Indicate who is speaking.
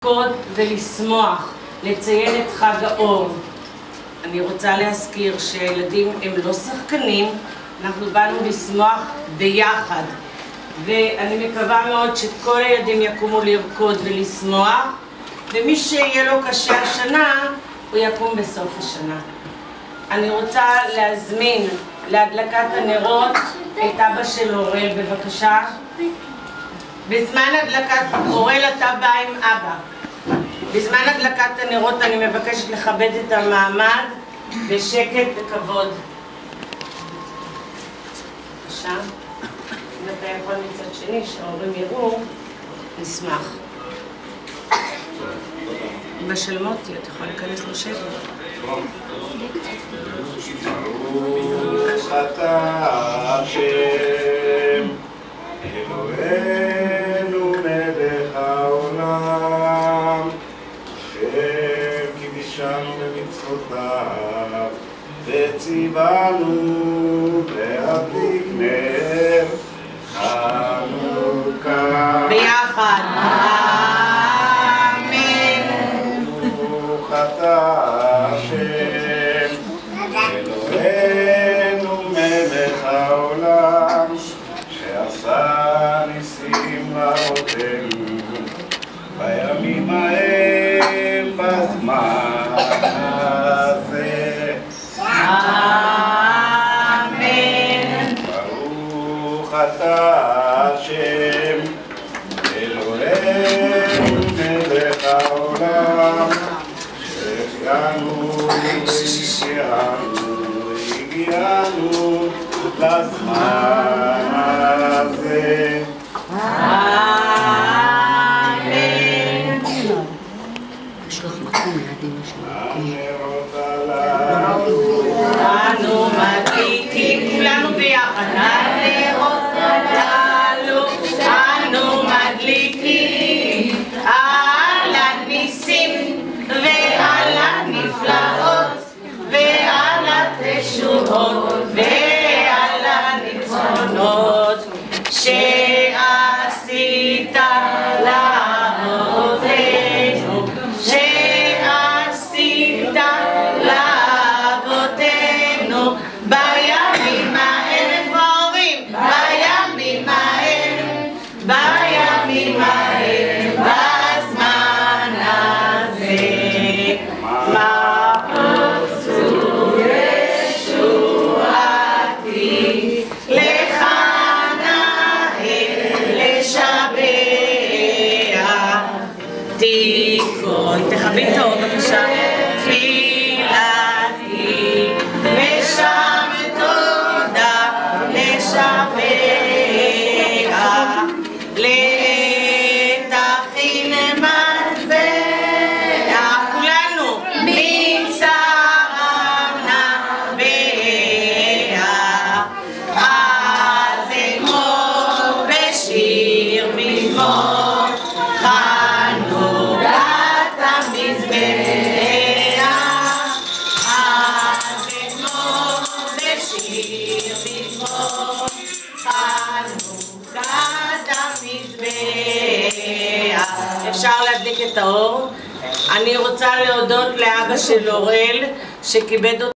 Speaker 1: לרקוד ולשמוח, לציין את חג האור. אני רוצה להזכיר שילדים הם לא שחקנים, אנחנו באנו לשמוח ביחד. ואני מקווה מאוד שכל הילדים יקומו לרקוד ולשמוח, ומי שיהיה לו קשה השנה, הוא יקום בסוף השנה. אני רוצה להזמין להדלקת הנרות את אבא של אורל, בבקשה. בזמן הדלקת, אורל אתה בא עם אבא. בזמן הדלקת הנרות אני מבקשת לכבד את המעמד בשקט וכבוד. בבקשה. אם אתה יכול מצד שני, שההורים יראו, נשמח. אמא של מוטי, אתה יכול להיכנס לשבת.
Speaker 2: ברוך אתה השם, אלוהינו מלך העולם, אשר קידשנו במצוותיו, וציוונו להדליק נר חנוכה.
Speaker 1: ביחד.
Speaker 2: ברוך אתה השם, אלוהינו מלך העולם, שעשה ניסים לאבותינו בימים ההם בזמן הזה.
Speaker 1: אמן.
Speaker 2: ברוך אתה השם, אלוהינו מלך העולם, שהחיינו והגיענו לזמן הזה.
Speaker 1: אמן.
Speaker 3: לשלוח מקום לידים
Speaker 2: הנרות הללו
Speaker 1: אנו מדליקים כולנו ביחד. הנרות הללו אנו מדליקים על הניסים ועל הנפלאות ועל התשועות ועל הניצחונות שעשית לאבותינו, שעשית לאבותינו בימים ההם, ההורים, בימים ההם, בימים ההם, בזמן הזה. מעוז ישועתי, לך נאה לשבח. תיכון, תכבי טוב בבקשה. תפילתי ושם תודה לשבח. לתכין מזבח כולנו מצרם נבח. אז אגמור בשיר מזמור חנוכת המזבח. אז אגמור בשיר מזמור חנוכת המזבח. אפשר להדליק את האור. אני רוצה להודות לאבא של אורל שכיבד אותי